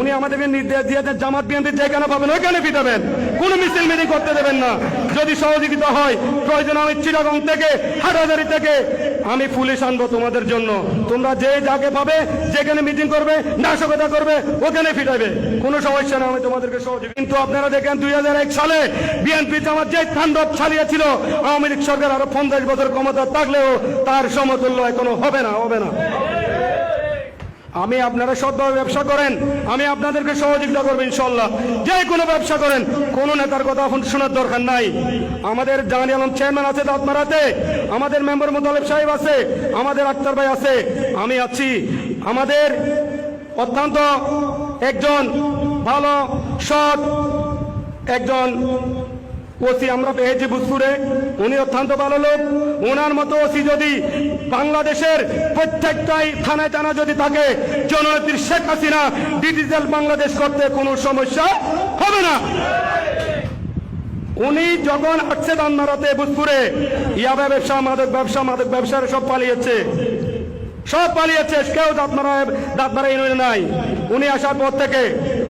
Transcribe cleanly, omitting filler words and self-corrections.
উনি আমাদেরকে নির্দেশ দিয়েছেন জামাত বিএনপি যেখানে পাবেন ওইখানে পিটাবেন, কোনো মিছিল মিটিং করতে দেবেন না। যদি সহযোগিতা হয় প্রয়োজন আমি চিটাগং থেকে হাটহাজারী থেকে আমি পুলিশ আনবো তোমাদের জন্য। তোমরা যে যাকে পাবে যেখানে মিটিং করবে নাশকতা করবে ওখানে পিটাবে, কোনো সমস্যা না, আমি তোমাদেরকে সহযোগিতা। কিন্তু আপনারা দেখেন 2001 সালে বিএনপি জামাত যে তাণ্ডব চালিয়েছিল, আওয়ামী লীগ সরকার আরো 50 বছর ক্ষমতা থাকলেও তার সমতুল্য এখনো হবে না। আমি আপনারা সৎভাবে ব্যবসা করেন, আমি আপনাদেরকে সহযোগিতা করবো ইনশাল্লাহ। যে কোনো ব্যবসা করেন, কোন নেতার কথা এখন শোনার দরকার নাই। আমাদের জাহানি আলম চেয়ারম্যান আছে দাঁতমারাতে, আমাদের মেম্বার মোতালেব সাহেব আছে, আমাদের আক্তার ভাই আছে, আমি আছি। আমাদের অত্যন্ত একজন ভালো সৎ একজন ওসি আমরা পেয়েছি ভূজপুরে, উনি অত্যন্ত ভালো লোক। ওনার মতো ওসি যদি বাংলাদেশের প্রত্যেকটাই থানায় থানা যদি থাকে, জননেত্রী শেখ হাসিনা ডিজিটাল বাংলাদেশ করতে কোনো সমস্যা হবে না। উনি যখন আসছে দানমারাতে ভূজপুরে, ইয়াবা ব্যবসা মাদক ব্যবসার সব পালিয়েছে, কেউ দাঁতমারা ইউনিয়নে নাই। উনি আসার পর থেকে